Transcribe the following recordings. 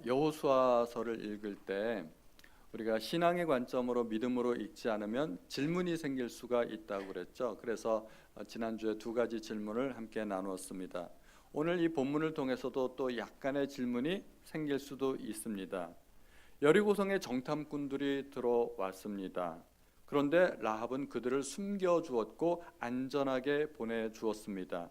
여호수아서를 읽을 때 우리가 신앙의 관점으로 믿음으로 읽지 않으면 질문이 생길 수가 있다고 그랬죠. 그래서 지난주에 두 가지 질문을 함께 나누었습니다. 오늘 이 본문을 통해서도 또 약간의 질문이 생길 수도 있습니다. 여리고성에 정탐꾼들이 들어왔습니다. 그런데 라합은 그들을 숨겨주었고 안전하게 보내주었습니다.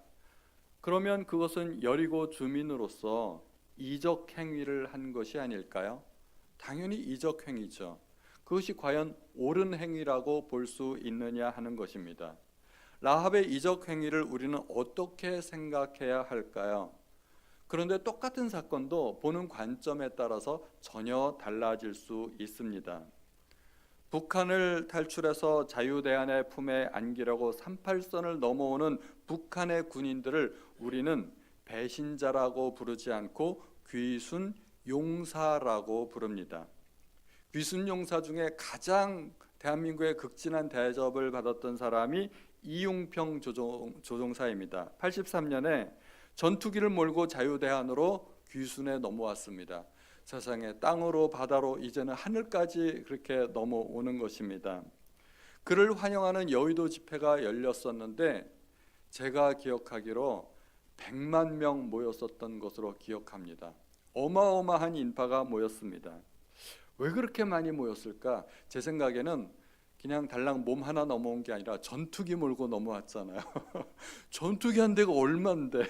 그러면 그것은 여리고 주민으로서 이적 행위를 한 것이 아닐까요? 당연히 이적 행위죠. 그것이 과연 옳은 행위라고 볼 수 있느냐 하는 것입니다. 라합의 이적 행위를 우리는 어떻게 생각해야 할까요? 그런데 똑같은 사건도 보는 관점에 따라서 전혀 달라질 수 있습니다. 북한을 탈출해서 자유대한의 품에 안기려고 38선을 넘어오는 북한의 군인들을 우리는 배신자라고 부르지 않고 귀순 용사라고 부릅니다. 귀순 용사 중에 가장 대한민국의 극진한 대접을 받았던 사람이 이용평 조종사입니다. 83년에 전투기를 몰고 자유대한으로 귀순에 넘어왔습니다. 세상에 땅으로 바다로 이제는 하늘까지 그렇게 넘어오는 것입니다. 그를 환영하는 여의도 집회가 열렸었는데 제가 기억하기로 100만 명 모였었던 것으로 기억합니다. 어마어마한 인파가 모였습니다. 왜 그렇게 많이 모였을까? 제 생각에는 그냥 달랑 몸 하나 넘어온 게 아니라 전투기 몰고 넘어왔잖아요. 전투기 한 대가 얼만데.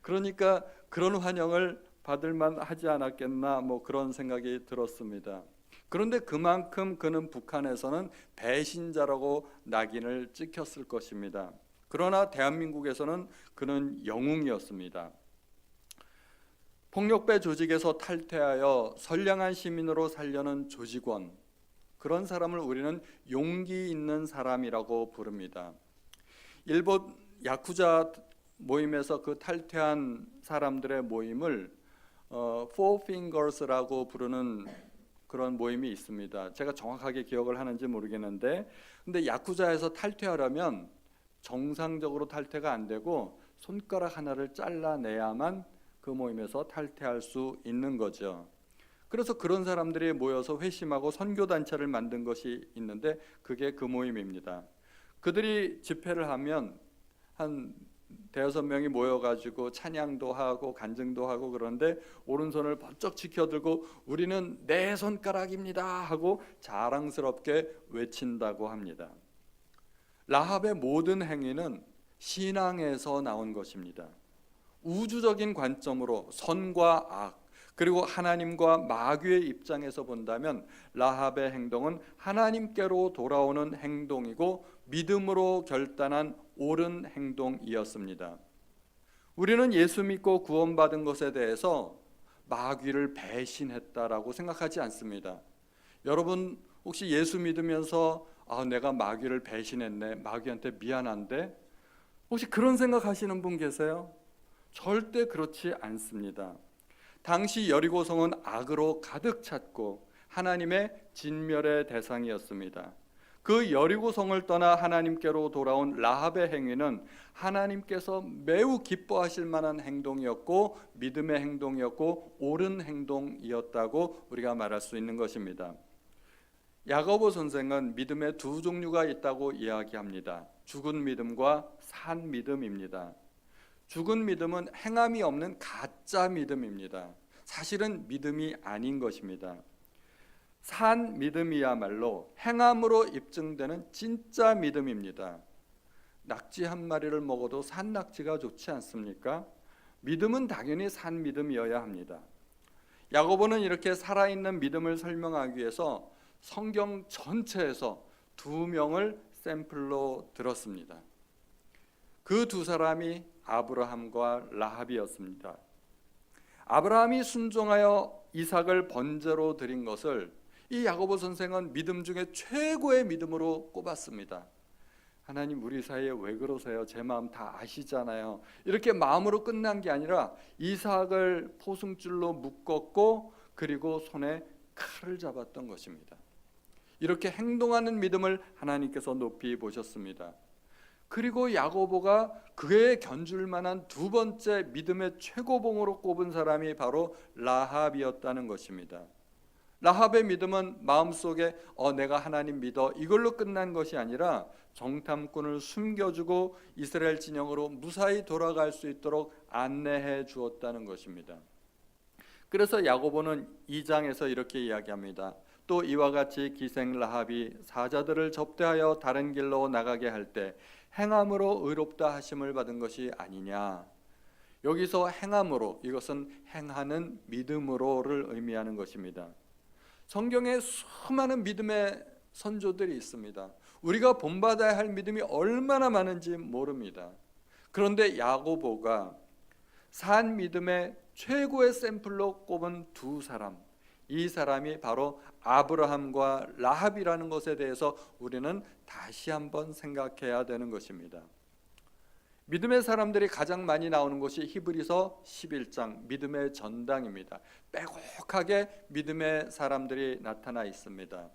그러니까 그런 환영을 받을만 하지 않았겠나 그런 생각이 들었습니다. 그런데 그만큼 그는 북한에서는 배신자라고 낙인을 찍혔을 것입니다. 그러나 대한민국에서는 그는 영웅이었습니다. 폭력배 조직에서 탈퇴하여 선량한 시민으로 살려는 조직원, 그런 사람을 우리는 용기 있는 사람이라고 부릅니다. 일본 야쿠자 모임에서 그 탈퇴한 사람들의 모임을 Four Fingers라고 부르는 그런 모임이 있습니다. 제가 정확하게 기억을 하는지 모르겠는데, 근데 야쿠자에서 탈퇴하려면 정상적으로 탈퇴가 안 되고 손가락 하나를 잘라내야만 그 모임에서 탈퇴할 수 있는 거죠. 그래서 그런 사람들이 모여서 회심하고 선교단체를 만든 것이 있는데 그게 그 모임입니다. 그들이 집회를 하면 한 대여섯 명이 모여가지고 찬양도 하고 간증도 하고 그런데 오른손을 번쩍 지켜들고 우리는 네 손가락입니다 하고 자랑스럽게 외친다고 합니다. 라합의 모든 행위는 신앙에서 나온 것입니다. 우주적인 관점으로 선과 악 그리고 하나님과 마귀의 입장에서 본다면 라합의 행동은 하나님께로 돌아오는 행동이고 믿음으로 결단한 옳은 행동이었습니다. 우리는 예수 믿고 구원받은 것에 대해서 마귀를 배신했다라고 생각하지 않습니다. 여러분 혹시 예수 믿으면서 내가 마귀를 배신했네, 마귀한테 미안한데, 혹시 그런 생각하시는 분 계세요? 절대 그렇지 않습니다. 당시 여리고성은 악으로 가득 찼고 하나님의 진멸의 대상이었습니다. 그 여리고성을 떠나 하나님께로 돌아온 라합의 행위는 하나님께서 매우 기뻐하실 만한 행동이었고 믿음의 행동이었고 옳은 행동이었다고 우리가 말할 수 있는 것입니다. 야고보 선생은 믿음의 두 종류가 있다고 이야기합니다. 죽은 믿음과 산 믿음입니다. 죽은 믿음은 행함이 없는 가짜 믿음입니다. 사실은 믿음이 아닌 것입니다. 산 믿음이야말로 행함으로 입증되는 진짜 믿음입니다. 낙지 한 마리를 먹어도 산 낙지가 좋지 않습니까? 믿음은 당연히 산 믿음이어야 합니다. 야고보는 이렇게 살아있는 믿음을 설명하기 위해서 성경 전체에서 두 명을 샘플로 들었습니다. 그 두 사람이 아브라함과 라합이었습니다. 아브라함이 순종하여 이삭을 번제로 드린 것을 이 야고보 선생은 믿음 중에 최고의 믿음으로 꼽았습니다. 하나님 우리 사이에 왜 그러세요? 제 마음 다 아시잖아요. 이렇게 마음으로 끝난 게 아니라 이삭을 포승줄로 묶었고 그리고 손에 칼을 잡았던 것입니다. 이렇게 행동하는 믿음을 하나님께서 높이 보셨습니다. 그리고 야고보가 그에 견줄 만한 두 번째 믿음의 최고봉으로 꼽은 사람이 바로 라합이었다는 것입니다. 라합의 믿음은 마음속에 내가 하나님 믿어 이걸로 끝난 것이 아니라 정탐꾼을 숨겨주고 이스라엘 진영으로 무사히 돌아갈 수 있도록 안내해 주었다는 것입니다. 그래서 야고보는 2장에서 이렇게 이야기합니다. 또 이와 같이 기생 라합이 사자들을 접대하여 다른 길로 나가게 할 때 행함으로 의롭다 하심을 받은 것이 아니냐. 여기서 행함으로, 이것은 행하는 믿음으로를 의미하는 것입니다. 성경에 수많은 믿음의 선조들이 있습니다. 우리가 본받아야 할 믿음이 얼마나 많은지 모릅니다. 그런데 야고보가 산 믿음의 최고의 샘플로 꼽은 두 사람, 이 사람이 바로 아브라함과 라합이라는 것에 대해서 우리는 다시 한번 생각해야 되는 것입니다. 믿음의 사람들이 가장 많이 나오는 것이 히브리서 11장 믿음의 전당입니다. 빼곡하게 믿음의 사람들이 나타나 있습니다.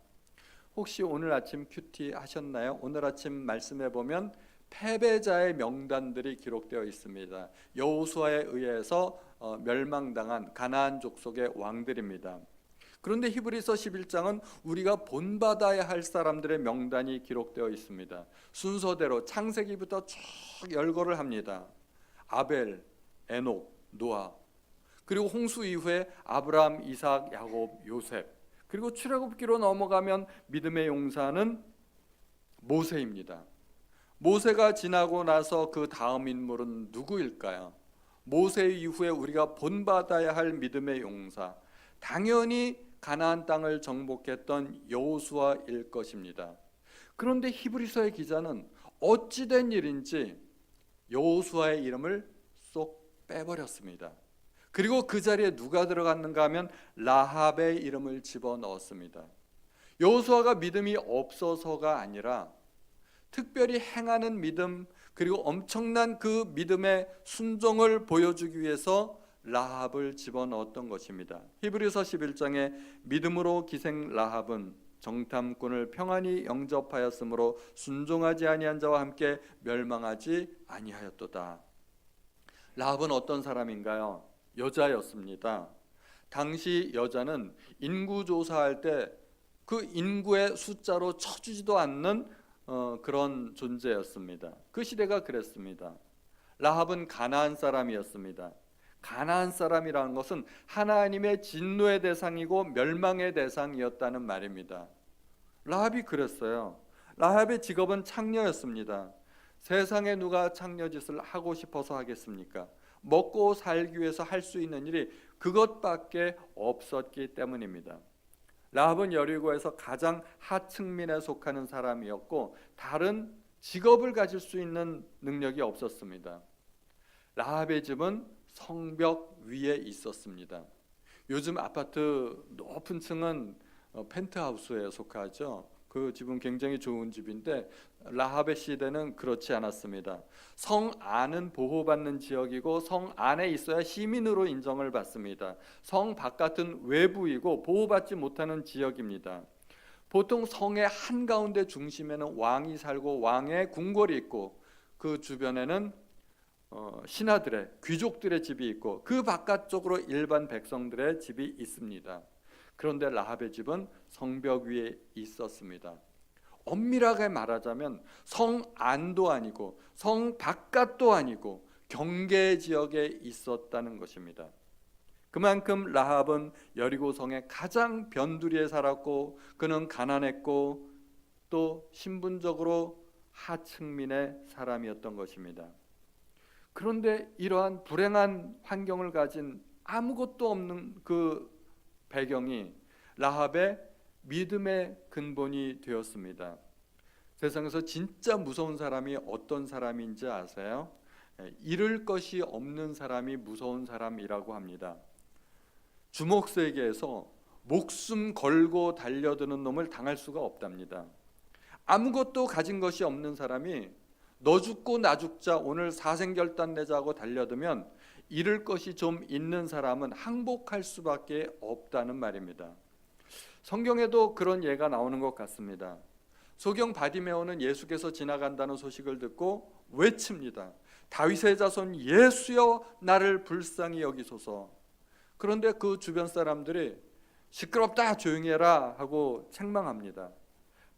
혹시 오늘 아침 큐티 하셨나요? 오늘 아침 말씀해 보면 패배자의 명단들이 기록되어 있습니다. 여호수아에 의해서 멸망당한 가나안 족속의 왕들입니다. 그런데 히브리서 11장은 우리가 본받아야 할 사람들의 명단이 기록되어 있습니다. 순서대로 창세기부터 쭉 열거를 합니다. 아벨, 에녹, 노아, 그리고 홍수 이후에 아브라함, 이삭, 야곱, 요셉, 그리고 출애굽기로 넘어가면 믿음의 용사는 모세입니다. 모세가 지나고 나서 그 다음 인물은 누구일까요? 모세 이후에 우리가 본받아야 할 믿음의 용사, 당연히 가나안 땅을 정복했던 여호수아일 것입니다. 그런데 히브리서의 기자는 어찌된 일인지 여호수아의 이름을 쏙 빼버렸습니다. 그리고 그 자리에 누가 들어갔는가 하면 라합의 이름을 집어넣었습니다. 여호수아가 믿음이 없어서가 아니라 특별히 행하는 믿음, 그리고 엄청난 그 믿음의 순종을 보여주기 위해서 라합을 집어넣었던 것입니다. 히브리서 11장에 믿음으로 기생 라합은 정탐꾼을 평안히 영접하였으므로 순종하지 아니한 자와 함께 멸망하지 아니하였도다. 라합은 어떤 사람인가요? 여자였습니다. 당시 여자는 인구 조사할 때 그 인구의 숫자로 쳐주지도 않는 그런 존재였습니다. 그 시대가 그랬습니다. 라합은 가나안 사람이었습니다. 가나안 사람이라는 것은 하나님의 진노의 대상이고 멸망의 대상이었다는 말입니다. 라합이 그랬어요. 라합의 직업은 창녀였습니다. 세상에 누가 창녀짓을 하고 싶어서 하겠습니까? 먹고 살기 위해서 할 수 있는 일이 그것밖에 없었기 때문입니다. 라합은 여리고에서 가장 하층민에 속하는 사람이었고 다른 직업을 가질 수 있는 능력이 없었습니다. 라합의 집은 성벽 위에 있었습니다. 요즘 아파트 높은 층은 펜트하우스에 속하죠. 그 집은 굉장히 좋은 집인데 라합의 시대는 그렇지 않았습니다. 성 안은 보호받는 지역이고 성 안에 있어야 시민으로 인정을 받습니다. 성 바깥은 외부이고 보호받지 못하는 지역입니다. 보통 성의 한가운데 중심에는 왕이 살고 왕의 궁궐이 있고 그 주변에는 신하들의 귀족들의 집이 있고 그 바깥쪽으로 일반 백성들의 집이 있습니다. 그런데 라합의 집은 성벽 위에 있었습니다. 엄밀하게 말하자면 성 안도 아니고 성 바깥도 아니고 경계 지역에 있었다는 것입니다. 그만큼 라합은 여리고 성의 가장 변두리에 살았고 그는 가난했고 또 신분적으로 하층민의 사람이었던 것입니다. 그런데 이러한 불행한 환경을 가진 아무것도 없는 그 배경이 라합의 믿음의 근본이 되었습니다. 세상에서 진짜 무서운 사람이 어떤 사람인지 아세요? 잃을 것이 없는 사람이 무서운 사람이라고 합니다. 주먹세계에서 목숨 걸고 달려드는 놈을 당할 수가 없답니다. 아무것도 가진 것이 없는 사람이 너 죽고 나 죽자 오늘 사생결단 내자고 달려들면 잃을 것이 좀 있는 사람은 항복할 수밖에 없다는 말입니다. 성경에도 그런 예가 나오는 것 같습니다. 소경 바디메오는 예수께서 지나간다는 소식을 듣고 외칩니다. 다윗의 자손 예수여 나를 불쌍히 여기소서. 그런데 그 주변 사람들이 시끄럽다 조용히 해라 하고 책망합니다.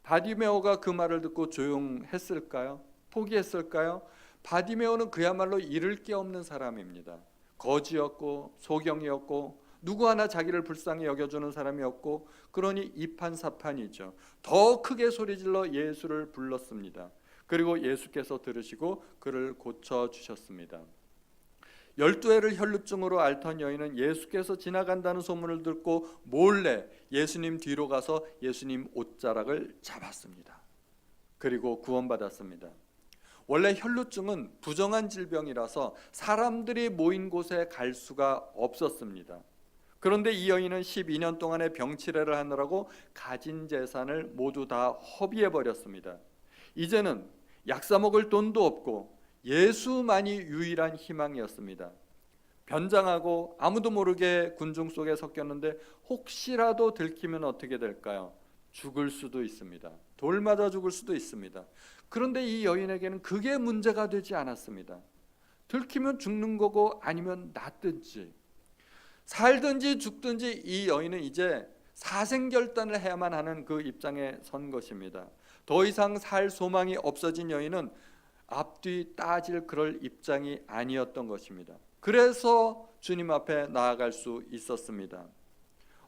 바디메오가 그 말을 듣고 조용했을까요? 포기했을까요? 바디메오는 그야말로 잃을 게 없는 사람입니다. 거지였고 소경이었고 누구 하나 자기를 불쌍히 여겨주는 사람이었고 그러니 이판사판이죠. 더 크게 소리질러 예수를 불렀습니다. 그리고 예수께서 들으시고 그를 고쳐주셨습니다. 12해를 혈루증으로 앓던 여인은 예수께서 지나간다는 소문을 듣고 몰래 예수님 뒤로 가서 예수님 옷자락을 잡았습니다. 그리고 구원받았습니다. 원래 혈루증은 부정한 질병이라서 사람들이 모인 곳에 갈 수가 없었습니다. 그런데 이 여인은 12년 동안의 병치레를 하느라고 가진 재산을 모두 다 허비해버렸습니다. 이제는 약 사 먹을 돈도 없고 예수만이 유일한 희망이었습니다. 변장하고 아무도 모르게 군중 속에 섞였는데 혹시라도 들키면 어떻게 될까요? 죽을 수도 있습니다. 돌 맞아 죽을 수도 있습니다. 그런데 이 여인에게는 그게 문제가 되지 않았습니다. 들키면 죽는 거고 아니면 낫든지 살든지 죽든지 이 여인은 이제 사생결단을 해야만 하는 그 입장에 선 것입니다. 더 이상 살 소망이 없어진 여인은 앞뒤 따질 그럴 입장이 아니었던 것입니다. 그래서 주님 앞에 나아갈 수 있었습니다.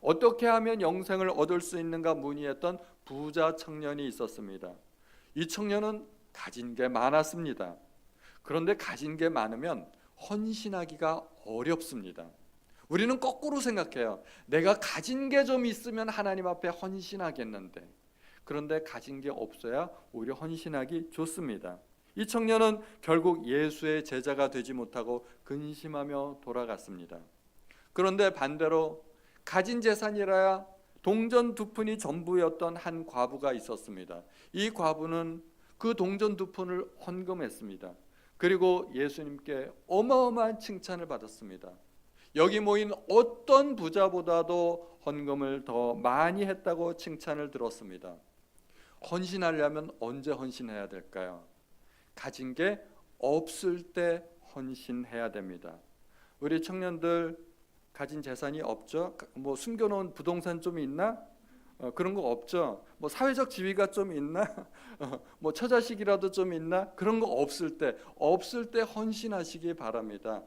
어떻게 하면 영생을 얻을 수 있는가 문의했던 부자 청년이 있었습니다. 이 청년은 가진 게 많았습니다. 그런데 가진 게 많으면 헌신하기가 어렵습니다. 우리는 거꾸로 생각해요. 내가 가진 게 좀 있으면 하나님 앞에 헌신하겠는데, 그런데 가진 게 없어야 오히려 헌신하기 좋습니다. 이 청년은 결국 예수의 제자가 되지 못하고 근심하며 돌아갔습니다. 그런데 반대로 가진 재산이라야 동전 2푼이 전부였던 한 과부가 있었습니다. 이 과부는 그 동전 2푼을 헌금했습니다. 그리고 예수님께 어마어마한 칭찬을 받았습니다. 여기 모인 어떤 부자보다도 헌금을 더 많이 했다고 칭찬을 들었습니다. 헌신하려면 언제 헌신해야 될까요? 가진 게 없을 때 헌신해야 됩니다. 우리 청년들 가진 재산이 없죠? 뭐 숨겨놓은 부동산 좀 있나? 그런 거 없죠? 뭐 사회적 지위가 좀 있나? 뭐 처자식이라도 좀 있나? 그런 거 없을 때 헌신하시기 바랍니다.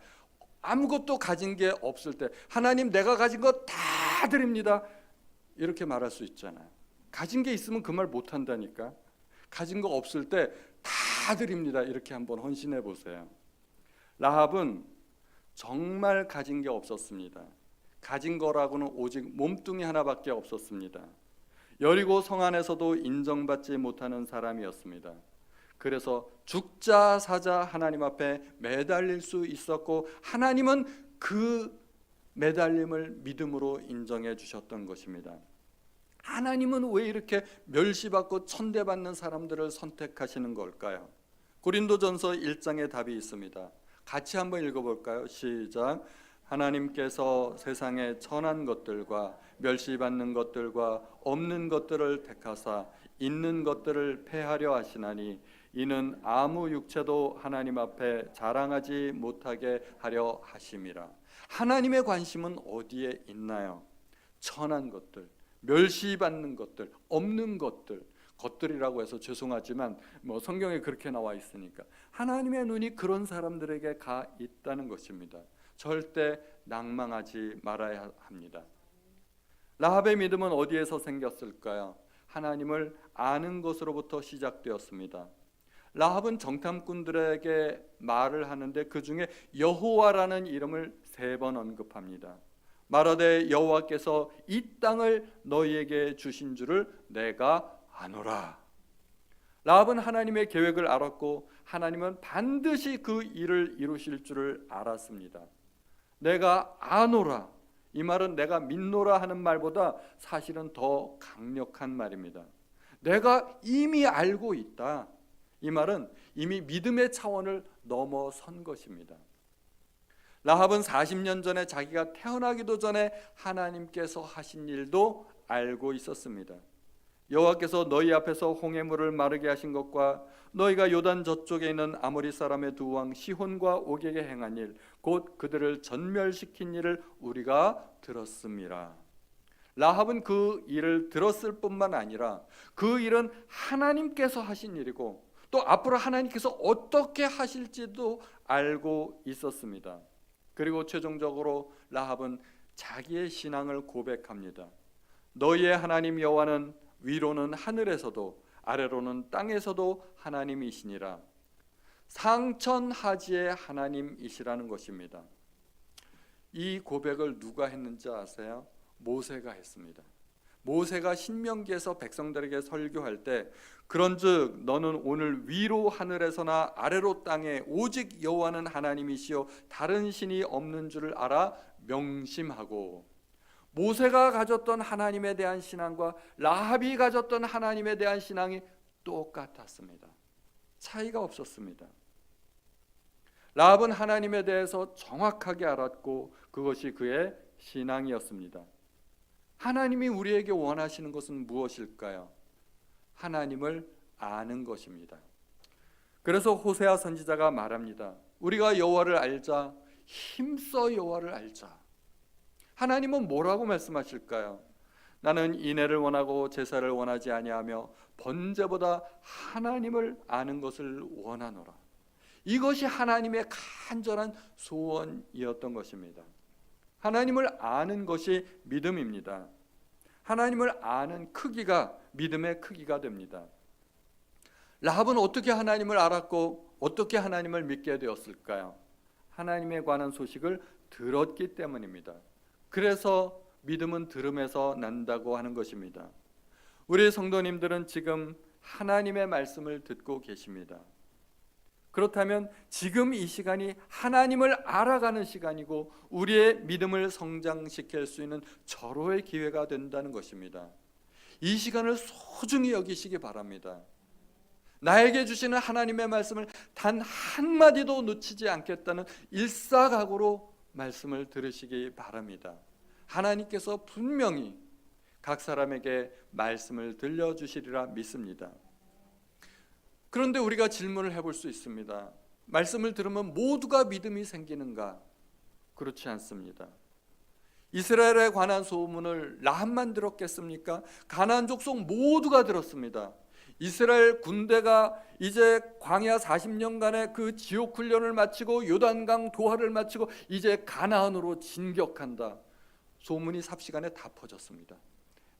아무것도 가진 게 없을 때 하나님 내가 가진 거 다 드립니다 이렇게 말할 수 있잖아요. 가진 게 있으면 그 말 못한다니까. 가진 거 없을 때 다 드립니다 이렇게 한번 헌신해 보세요. 라합은 정말 가진 게 없었습니다. 가진 거라고는 오직 몸뚱이 하나밖에 없었습니다. 여리고 성 안에서도 인정받지 못하는 사람이었습니다. 그래서 죽자 사자 하나님 앞에 매달릴 수 있었고 하나님은 그 매달림을 믿음으로 인정해 주셨던 것입니다. 하나님은 왜 이렇게 멸시받고 천대받는 사람들을 선택하시는 걸까요? 고린도전서 1장에 답이 있습니다. 같이 한번 읽어볼까요? 시작. 하나님께서 세상에 천한 것들과 멸시받는 것들과 없는 것들을 택하사 있는 것들을 폐하려 하시나니 이는 아무 육체도 하나님 앞에 자랑하지 못하게 하려 하심이라. 하나님의 관심은 어디에 있나요? 천한 것들, 멸시받는 것들, 없는 것들이라고 해서 죄송하지만 뭐 성경에 그렇게 나와 있으니까 하나님의 눈이 그런 사람들에게 가 있다는 것입니다. 절대 낭망하지 말아야 합니다. 라합의 믿음은 어디에서 생겼을까요? 하나님을 아는 것으로부터 시작되었습니다. 라합은 정탐꾼들에게 말을 하는데 그 중에 여호와라는 이름을 3번 언급합니다. 말하되 여호와께서 이 땅을 너희에게 주신 줄을 내가 아노라. 라합은 하나님의 계획을 알았고 하나님은 반드시 그 일을 이루실 줄을 알았습니다. 내가 아노라, 이 말은 내가 믿노라 하는 말보다 사실은 더 강력한 말입니다. 내가 이미 알고 있다, 이 말은 이미 믿음의 차원을 넘어선 것입니다. 라합은 40년 전에 자기가 태어나기도 전에 하나님께서 하신 일도 알고 있었습니다. 여호와께서 너희 앞에서 홍해물을 마르게 하신 것과 너희가 요단 저쪽에 있는 아모리 사람의 두 왕 시혼과 옥에게 행한 일, 곧 그들을 전멸시킨 일을 우리가 들었습니다. 라합은 그 일을 들었을 뿐만 아니라 그 일은 하나님께서 하신 일이고 또 앞으로 하나님께서 어떻게 하실지도 알고 있었습니다. 그리고 최종적으로 라합은 자기의 신앙을 고백합니다. 너희의 하나님 여호와는 위로는 하늘에서도 아래로는 땅에서도 하나님이시니라. 상천하지의 하나님이시라는 것입니다. 이 고백을 누가 했는지 아세요? 모세가 했습니다. 모세가 신명기에서 백성들에게 설교할 때 그런즉 너는 오늘 위로 하늘에서나 아래로 땅에 오직 여호와는 하나님이시요 다른 신이 없는 줄을 알아 명심하고, 모세가 가졌던 하나님에 대한 신앙과 라합이 가졌던 하나님에 대한 신앙이 똑같았습니다. 차이가 없었습니다. 라합은 하나님에 대해서 정확하게 알았고 그것이 그의 신앙이었습니다. 하나님이 우리에게 원하시는 것은 무엇일까요? 하나님을 아는 것입니다. 그래서 호세아 선지자가 말합니다. 우리가 여호와를 알자, 힘써 여호와를 알자. 하나님은 뭐라고 말씀하실까요? 나는 인애를 원하고 제사를 원하지 아니하며 번제보다 하나님을 아는 것을 원하노라. 이것이 하나님의 간절한 소원이었던 것입니다. 하나님을 아는 것이 믿음입니다. 하나님을 아는 크기가 믿음의 크기가 됩니다. 라합은 어떻게 하나님을 알았고 어떻게 하나님을 믿게 되었을까요? 하나님에 관한 소식을 들었기 때문입니다. 그래서 믿음은 들음에서 난다고 하는 것입니다. 우리 성도님들은 지금 하나님의 말씀을 듣고 계십니다. 그렇다면 지금 이 시간이 하나님을 알아가는 시간이고 우리의 믿음을 성장시킬 수 있는 절호의 기회가 된다는 것입니다. 이 시간을 소중히 여기시기 바랍니다. 나에게 주시는 하나님의 말씀을 단 한마디도 놓치지 않겠다는 일사각오로 말씀을 들으시기 바랍니다. 하나님께서 분명히 각 사람에게 말씀을 들려주시리라 믿습니다. 그런데 우리가 질문을 해볼 수 있습니다. 말씀을 들으면 모두가 믿음이 생기는가? 그렇지 않습니다. 이스라엘에 관한 소문을 라합만 들었겠습니까? 가나안 족속 모두가 들었습니다. 이스라엘 군대가 이제 광야 40년간의 그 지옥 훈련을 마치고 요단강 도하를 마치고 이제 가나안으로 진격한다. 소문이 삽시간에 다 퍼졌습니다.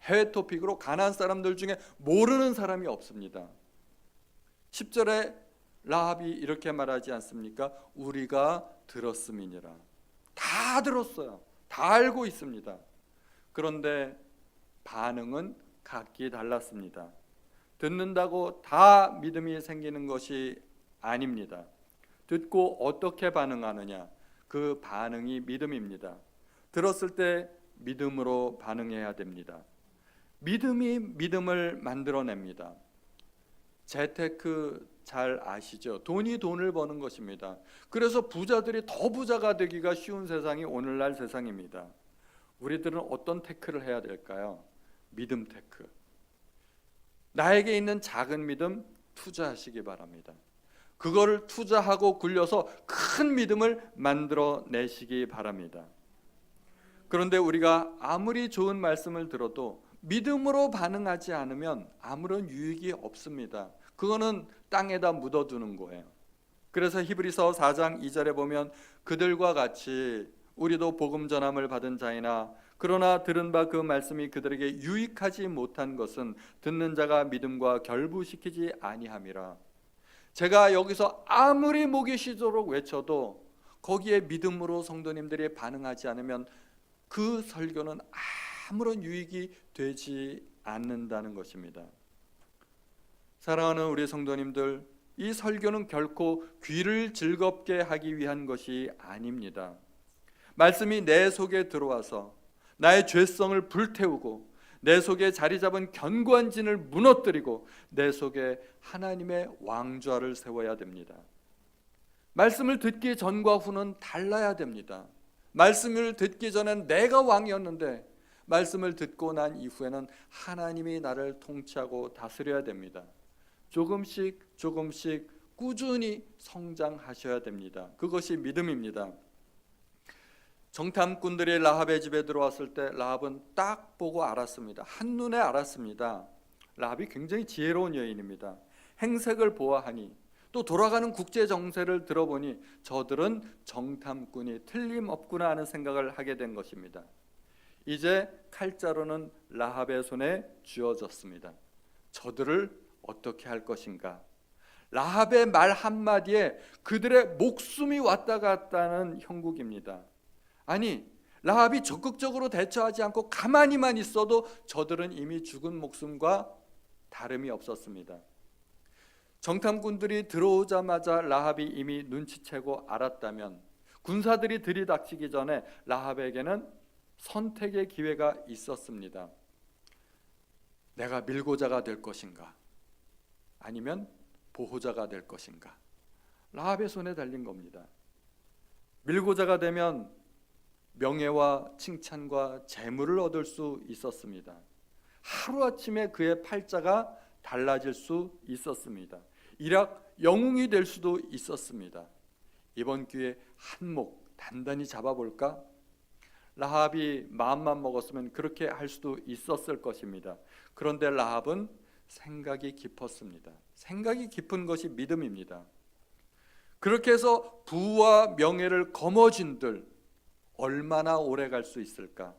해외 토픽으로 가나안 사람들 중에 모르는 사람이 없습니다. 10절에 라합이 이렇게 말하지 않습니까? 우리가 들었음이니라. 다 들었어요. 다 알고 있습니다. 그런데 반응은 각기 달랐습니다. 듣는다고 다 믿음이 생기는 것이 아닙니다. 듣고 어떻게 반응하느냐, 그 반응이 믿음입니다. 들었을 때 믿음으로 반응해야 됩니다. 믿음이 믿음을 만들어냅니다. 재테크 잘 아시죠? 돈이 돈을 버는 것입니다. 그래서 부자들이 더 부자가 되기가 쉬운 세상이 오늘날 세상입니다. 우리들은 어떤 테크를 해야 될까요? 믿음 테크. 나에게 있는 작은 믿음 투자하시기 바랍니다. 그거를 투자하고 굴려서 큰 믿음을 만들어내시기 바랍니다. 그런데 우리가 아무리 좋은 말씀을 들어도 믿음으로 반응하지 않으면 아무런 유익이 없습니다. 그거는 땅에다 묻어두는 거예요. 그래서 히브리서 4장 2절에 보면 그들과 같이 우리도 복음 전함을 받은 자이나 그러나 들은 바 그 말씀이 그들에게 유익하지 못한 것은 듣는 자가 믿음과 결부시키지 아니함이라. 제가 여기서 아무리 목이 쉬도록 외쳐도 거기에 믿음으로 성도님들이 반응하지 않으면 그 설교는 아무런 유익이 되지 않는다는 것입니다. 사랑하는 우리 성도님들, 이 설교는 결코 귀를 즐겁게 하기 위한 것이 아닙니다. 말씀이 내 속에 들어와서 나의 죄성을 불태우고 내 속에 자리 잡은 견고한 진을 무너뜨리고 내 속에 하나님의 왕좌를 세워야 됩니다. 말씀을 듣기 전과 후는 달라야 됩니다. 말씀을 듣기 전엔 내가 왕이었는데 말씀을 듣고 난 이후에는 하나님이 나를 통치하고 다스려야 됩니다. 조금씩 꾸준히 성장하셔야 됩니다. 그것이 믿음입니다. 정탐꾼들이 라합의 집에 들어왔을 때 라합은 딱 보고 알았습니다. 한눈에 알았습니다. 라합이 굉장히 지혜로운 여인입니다. 행색을 보아하니 또 돌아가는 국제 정세를 들어보니 저들은 정탐꾼이 틀림없구나 하는 생각을 하게 된 것입니다. 이제 칼자루는 라합의 손에 쥐어졌습니다. 저들을 어떻게 할 것인가? 라합의 말 한마디에 그들의 목숨이 왔다 갔다는 형국입니다. 아니, 라합이 적극적으로 대처하지 않고 가만히만 있어도 저들은 이미 죽은 목숨과 다름이 없었습니다. 정탐꾼들이 들어오자마자 라합이 이미 눈치채고 알았다면 군사들이 들이닥치기 전에 라합에게는 선택의 기회가 있었습니다. 내가 밀고자가 될 것인가? 아니면 보호자가 될 것인가? 라합의 손에 달린 겁니다. 밀고자가 되면 명예와 칭찬과 재물을 얻을 수 있었습니다. 하루아침에 그의 팔자가 달라질 수 있었습니다. 일약 영웅이 될 수도 있었습니다. 이번 기회에 한몫 단단히 잡아볼까? 라합이 마음만 먹었으면 그렇게 할 수도 있었을 것입니다. 그런데 라합은 생각이 깊었습니다. 생각이 깊은 것이 믿음입니다. 그렇게 해서 부와 명예를 거머쥔들 얼마나 오래 갈 수 있을까?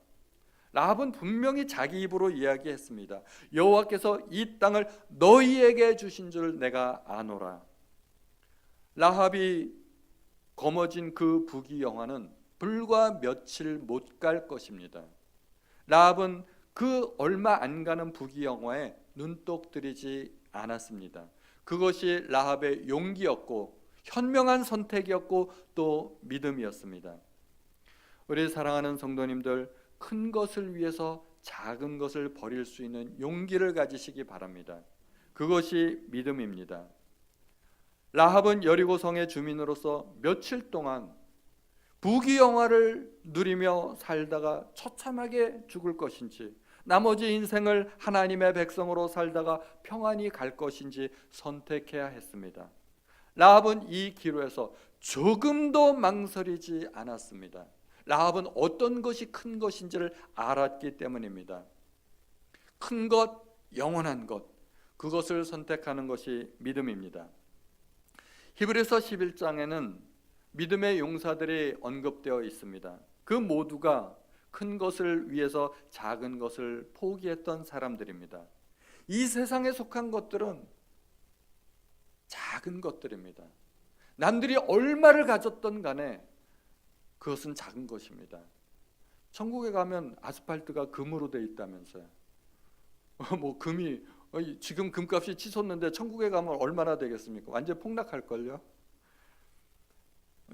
라합은 분명히 자기 입으로 이야기했습니다. 여호와께서 이 땅을 너희에게 주신 줄 내가 아노라. 라합이 거머쥔 그 부귀영화는 불과 며칠 못 갈 것입니다. 라합은 그 얼마 안 가는 부귀영화에 눈독 들이지 않았습니다. 그것이 라합의 용기였고 현명한 선택이었고 또 믿음이었습니다. 우리 사랑하는 성도님들, 큰 것을 위해서 작은 것을 버릴 수 있는 용기를 가지시기 바랍니다. 그것이 믿음입니다. 라합은 여리고성의 주민으로서 며칠 동안 부귀영화를 누리며 살다가 처참하게 죽을 것인지 나머지 인생을 하나님의 백성으로 살다가 평안히 갈 것인지 선택해야 했습니다. 라합은 이 기로에서 조금도 망설이지 않았습니다. 라합은 어떤 것이 큰 것인지를 알았기 때문입니다. 큰 것, 영원한 것, 그것을 선택하는 것이 믿음입니다. 히브리서 11장에는 믿음의 용사들이 언급되어 있습니다. 그 모두가 큰 것을 위해서 작은 것을 포기했던 사람들입니다. 이 세상에 속한 것들은 작은 것들입니다. 남들이 얼마를 가졌던 간에 그것은 작은 것입니다. 천국에 가면 아스팔트가 금으로 돼 있다면서요. 금이 지금 금값이 치솟는데 천국에 가면 얼마나 되겠습니까? 완전 폭락할걸요.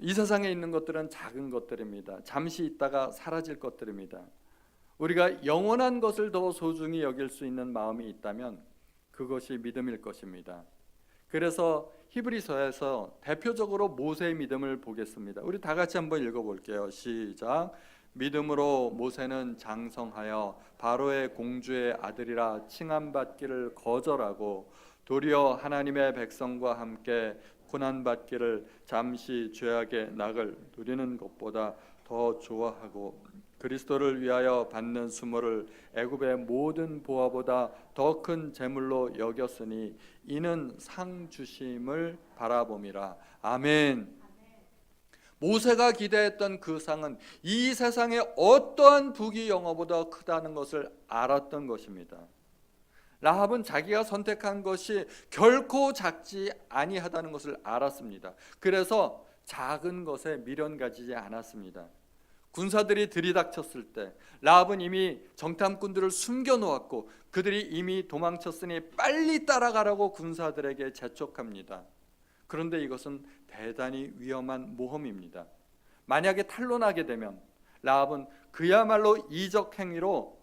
이 세상에 있는 것들은 작은 것들입니다. 잠시 있다가 사라질 것들입니다. 우리가 영원한 것을 더 소중히 여길 수 있는 마음이 있다면 그것이 믿음일 것입니다. 그래서 히브리서에서 대표적으로 모세의 믿음을 보겠습니다. 우리 다 같이 한번 읽어볼게요. 시작. 믿음으로 모세는 장성하여 바로의 공주의 아들이라 칭함받기를 거절하고 도리어 하나님의 백성과 함께 고난받기를 잠시 죄악의 낙을 누리는 것보다 더 좋아하고 그리스도를 위하여 받는 수모를 애굽의 모든 보화보다 더 큰 재물로 여겼으니 이는 상 주심을 바라봄이라. 아멘. 모세가 기대했던 그 상은 이 세상의 어떠한 부귀영화보다 크다는 것을 알았던 것입니다. 라합은 자기가 선택한 것이 결코 작지 아니하다는 것을 알았습니다. 그래서 작은 것에 미련 가지지 않았습니다. 군사들이 들이닥쳤을 때 라합은 이미 정탐꾼들을 숨겨놓았고 그들이 이미 도망쳤으니 빨리 따라가라고 군사들에게 재촉합니다. 그런데 이것은 대단히 위험한 모험입니다. 만약에 탄로나게 되면 라합은 그야말로 이적 행위로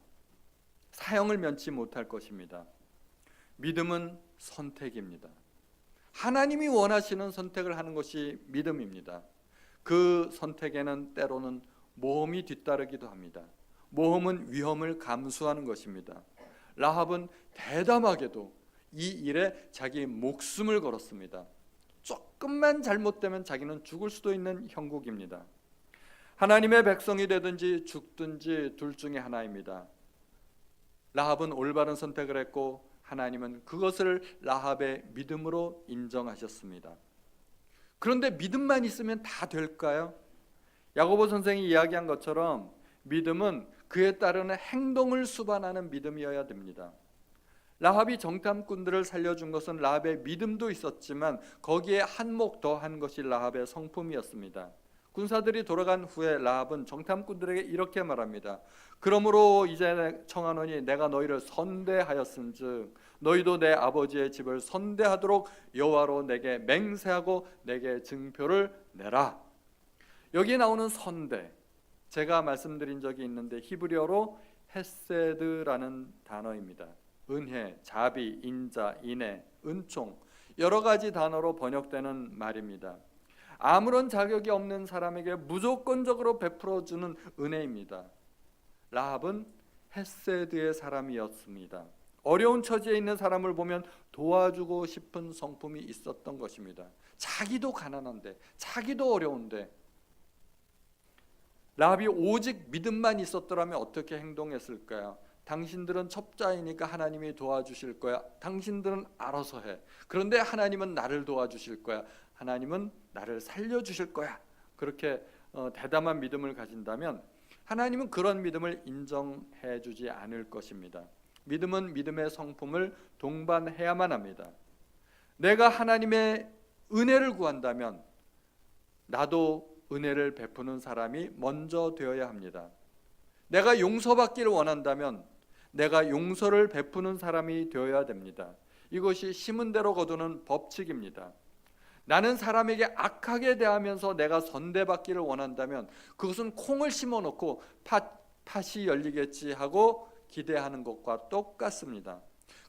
사형을 면치 못할 것입니다. 믿음은 선택입니다. 하나님이 원하시는 선택을 하는 것이 믿음입니다. 그 선택에는 때로는 모험이 뒤따르기도 합니다. 모험은 위험을 감수하는 것입니다. 라합은 대담하게도 이 일에 자기 목숨을 걸었습니다. 조금만 잘못되면 자기는 죽을 수도 있는 형국입니다. 하나님의 백성이 되든지 죽든지 둘 중에 하나입니다. 라합은 올바른 선택을 했고 하나님은 그것을 라합의 믿음으로 인정하셨습니다. 그런데 믿음만 있으면 다 될까요? 야고보 선생이 이야기한 것처럼 믿음은 그에 따르는 행동을 수반하는 믿음이어야 됩니다. 라합이 정탐꾼들을 살려준 것은 라합의 믿음도 있었지만 거기에 한몫 더한 것이 라합의 성품이었습니다. 군사들이 돌아간 후에 라합은 정탐꾼들에게 이렇게 말합니다. 그러므로 이제 청하노니 내가 너희를 선대하였은즉 너희도 내 아버지의 집을 선대하도록 여호와로 내게 맹세하고 내게 증표를 내라. 여기에 나오는 선대, 제가 말씀드린 적이 있는데 히브리어로 헤세드라는 단어입니다. 은혜, 자비, 인자, 인애, 은총, 여러 가지 단어로 번역되는 말입니다. 아무런 자격이 없는 사람에게 무조건적으로 베풀어주는 은혜입니다. 라합은 헤세드의 사람이었습니다. 어려운 처지에 있는 사람을 보면 도와주고 싶은 성품이 있었던 것입니다. 자기도 가난한데, 자기도 어려운데, 라합이 오직 믿음만 있었더라면 어떻게 행동했을까요? 당신들은 첩자이니까 하나님이 도와주실 거야. 당신들은 알아서 해. 그런데 하나님은 나를 도와주실 거야. 하나님은 나를 살려주실 거야. 그렇게 대담한 믿음을 가진다면 하나님은 그런 믿음을 인정해 주지 않을 것입니다. 믿음은 믿음의 성품을 동반해야만 합니다. 내가 하나님의 은혜를 구한다면 나도 은혜를 베푸는 사람이 먼저 되어야 합니다. 내가 용서받기를 원한다면 내가 용서를 베푸는 사람이 되어야 됩니다. 이것이 심은 대로 거두는 법칙입니다. 나는 사람에게 악하게 대하면서 내가 선대받기를 원한다면 그것은 콩을 심어놓고 팥이 열리겠지 하고 기대하는 것과 똑같습니다.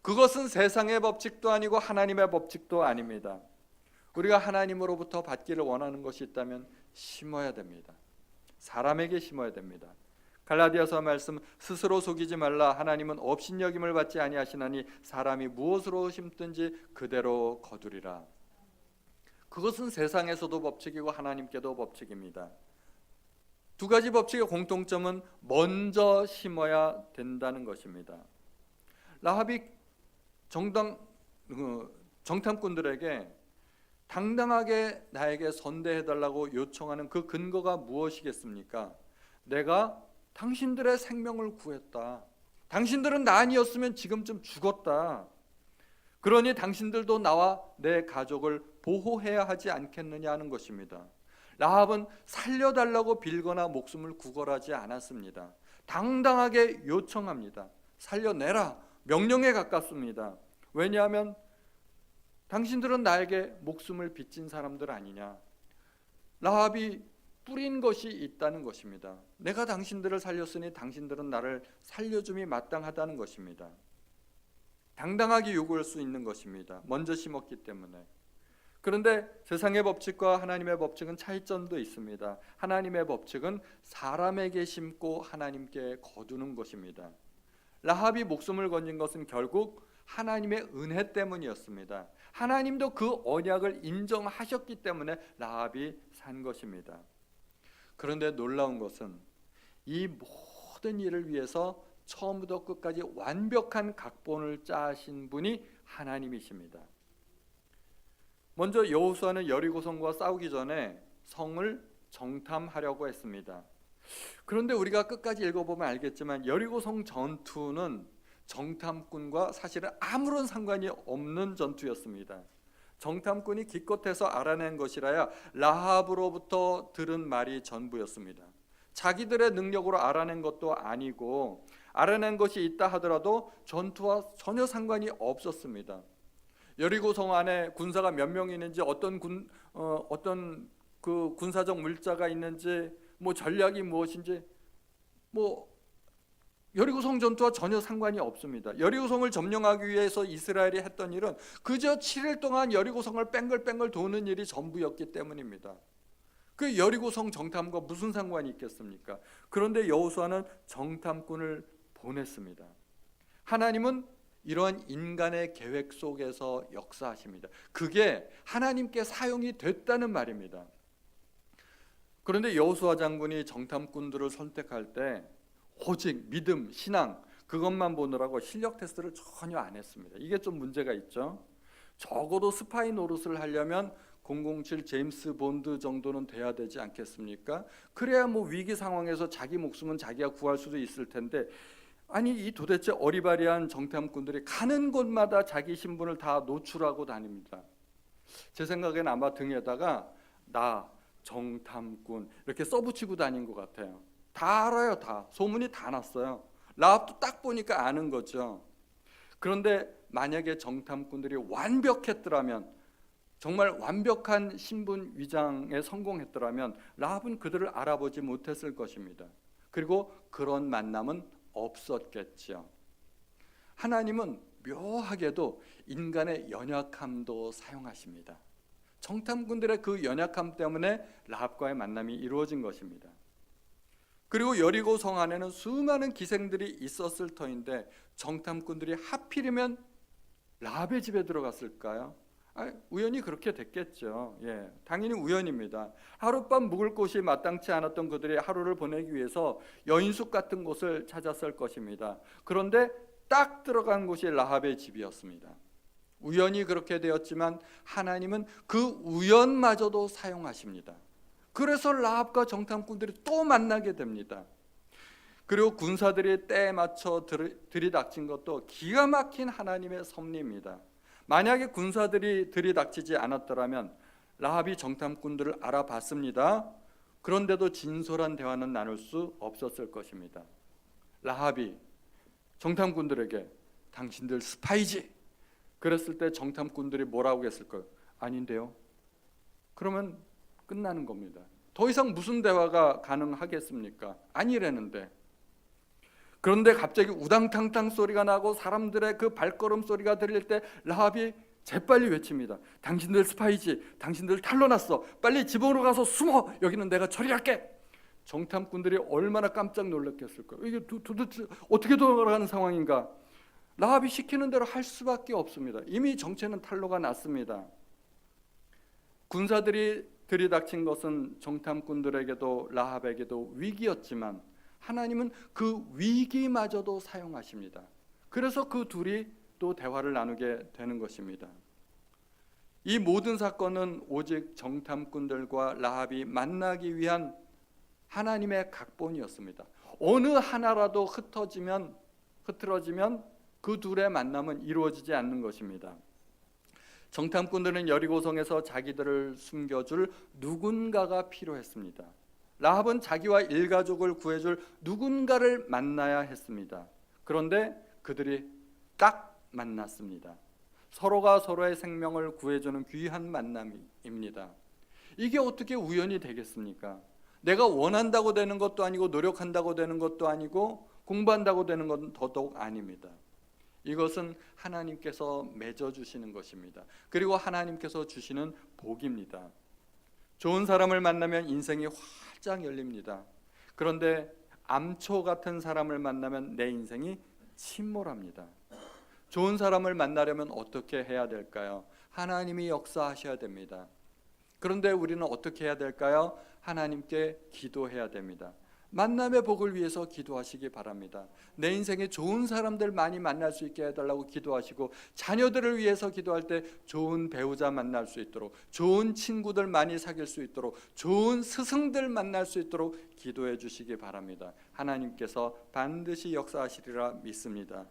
그것은 세상의 법칙도 아니고 하나님의 법칙도 아닙니다. 우리가 하나님으로부터 받기를 원하는 것이 있다면 심어야 됩니다. 사람에게 심어야 됩니다. 갈라디아서 말씀, 스스로 속이지 말라. 하나님은 업신여김을 받지 아니하시나니 사람이 무엇으로 심든지 그대로 거두리라. 그것은 세상에서도 법칙이고 하나님께도 법칙입니다. 두 가지 법칙의 공통점은 먼저 심어야 된다는 것입니다. 라합이 정탐꾼들에게 당당하게 나에게 선대해달라고 요청하는 그 근거가 무엇이겠습니까? 내가 당신들의 생명을 구했다. 당신들은 나 아니었으면 지금쯤 죽었다. 그러니 당신들도 나와 내 가족을 보호해야 하지 않겠느냐 하는 것입니다. 라합은 살려달라고 빌거나 목숨을 구걸하지 않았습니다. 당당하게 요청합니다. 살려내라. 명령에 가깝습니다. 왜냐하면 당신들은 나에게 목숨을 빚진 사람들 아니냐. 라합이 뿌린 것이 있다는 것입니다. 내가 당신들을 살렸으니 당신들은 나를 살려줌이 마땅하다는 것입니다. 당당하게 요구할 수 있는 것입니다. 먼저 심었기 때문에. 그런데 세상의 법칙과 하나님의 법칙은 차이점도 있습니다. 하나님의 법칙은 사람에게 심고 하나님께 거두는 것입니다. 라합이 목숨을 건진 것은 결국 하나님의 은혜 때문이었습니다. 하나님도 그 언약을 인정하셨기 때문에 라합이 산 것입니다. 그런데 놀라운 것은 이 모든 일을 위해서 처음부터 끝까지 완벽한 각본을 짜신 분이 하나님이십니다. 먼저 여호수아는 여리고성과 싸우기 전에 성을 정탐하려고 했습니다. 그런데 우리가 끝까지 읽어보면 알겠지만 여리고성 전투는 정탐꾼과 사실은 아무런 상관이 없는 전투였습니다. 정탐꾼이 기껏해서 알아낸 것이라야 라합으로부터 들은 말이 전부였습니다. 자기들의 능력으로 알아낸 것도 아니고 알아낸 것이 있다 하더라도 전투와 전혀 상관이 없었습니다. 여리고성 안에 군사가 몇 명이 있는지 어떤 그 군사적 물자가 있는지 뭐 전략이 무엇인지 여리고성 전투와 전혀 상관이 없습니다. 여리고성을 점령하기 위해서 이스라엘이 했던 일은 그저 7일 동안 여리고성을 뺑글뺑글 도는 일이 전부였기 때문입니다. 그 여리고성 정탐과 무슨 상관이 있겠습니까? 그런데 여호수아는 정탐꾼을 보냈습니다. 하나님은 이러한 인간의 계획 속에서 역사하십니다. 그게 하나님께 사용이 됐다는 말입니다. 그런데 여호수아 장군이 정탐꾼들을 선택할 때 오직 믿음, 신앙 그것만 보느라고 실력 테스트를 전혀 안 했습니다. 이게 좀 문제가 있죠. 적어도 스파이 노릇을 하려면 007 제임스 본드 정도는 돼야 되지 않겠습니까? 그래야 뭐 위기 상황에서 자기 목숨은 자기가 구할 수도 있을 텐데, 아니 이 도대체 어리바리한 정탐꾼들이 가는 곳마다 자기 신분을 다 노출하고 다닙니다. 제 생각엔 아마 등에다가 나 정탐꾼 이렇게 써붙이고 다닌 것 같아요. 다 알아요. 다 소문이 다 났어요. 라합도 딱 보니까 아는 거죠. 그런데 만약에 정탐꾼들이 완벽했더라면, 정말 완벽한 신분 위장에 성공했더라면 라합은 그들을 알아보지 못했을 것입니다. 그리고 그런 만남은 없었겠죠. 하나님은 묘하게도 인간의 연약함도 사용하십니다. 정탐꾼들의 그 연약함 때문에 라합과의 만남이 이루어진 것입니다. 그리고 여리고 성 안에는 수많은 기생들이 있었을 터인데 정탐꾼들이 하필이면 라합의 집에 들어갔을까요? 우연히 그렇게 됐겠죠. 당연히 우연입니다. 하룻밤 묵을 곳이 마땅치 않았던 그들이 하루를 보내기 위해서 여인숙 같은 곳을 찾았을 것입니다. 그런데 딱 들어간 곳이 라합의 집이었습니다. 우연히 그렇게 되었지만 하나님은 그 우연마저도 사용하십니다. 그래서 라합과 정탐꾼들이 또 만나게 됩니다. 그리고 군사들이 때에 맞춰 들이닥친 것도 기가 막힌 하나님의 섭리입니다. 만약에 군사들이 들이닥치지 않았더라면 라합이 정탐꾼들을 알아봤습니다. 그런데도 진솔한 대화는 나눌 수 없었을 것입니다. 라합이 정탐꾼들에게 당신들 스파이지? 그랬을 때 정탐꾼들이 뭐라고 했을까요? 아닌데요. 그러면 끝나는 겁니다. 더 이상 무슨 대화가 가능하겠습니까? 아니라는데. 그런데 갑자기 우당탕탕 소리가 나고 사람들의 그 발걸음 소리가 들릴 때 라합이 재빨리 외칩니다. 당신들 스파이지? 당신들 탄로났어. 빨리 집으로 가서 숨어. 여기는 내가 처리할게. 정탐꾼들이 얼마나 깜짝 놀랐겠을까요? 이게 도대체 어떻게 돌아가는 상황인가? 라합이 시키는 대로 할 수밖에 없습니다. 이미 정체는 탄로가 났습니다. 군사들이 들이닥친 것은 정탐꾼들에게도 라합에게도 위기였지만 하나님은 그 위기마저도 사용하십니다. 그래서 그 둘이 또 대화를 나누게 되는 것입니다. 이 모든 사건은 오직 정탐꾼들과 라합이 만나기 위한 하나님의 각본이었습니다. 어느 하나라도 흐트러지면 그 둘의 만남은 이루어지지 않는 것입니다. 정탐꾼들은 여리고성에서 자기들을 숨겨줄 누군가가 필요했습니다. 라합은 자기와 일가족을 구해줄 누군가를 만나야 했습니다. 그런데 그들이 딱 만났습니다. 서로가 서로의 생명을 구해주는 귀한 만남입니다. 이게 어떻게 우연이 되겠습니까? 내가 원한다고 되는 것도 아니고 노력한다고 되는 것도 아니고 공부한다고 되는 건 더더욱 아닙니다. 이것은 하나님께서 맺어주시는 것입니다. 그리고 하나님께서 주시는 복입니다. 좋은 사람을 만나면 인생이 활짝 열립니다. 그런데 암초 같은 사람을 만나면 내 인생이 침몰합니다. 좋은 사람을 만나려면 어떻게 해야 될까요? 하나님이 역사하셔야 됩니다. 그런데 우리는 어떻게 해야 될까요? 하나님께 기도해야 됩니다. 만남의 복을 위해서 기도하시기 바랍니다. 내 인생에 좋은 사람들 많이 만날 수 있게 해달라고 기도하시고, 자녀들을 위해서 기도할 때 좋은 배우자 만날 수 있도록, 좋은 친구들 많이 사귈 수 있도록, 좋은 스승들 만날 수 있도록 기도해 주시기 바랍니다. 하나님께서 반드시 역사하시리라 믿습니다.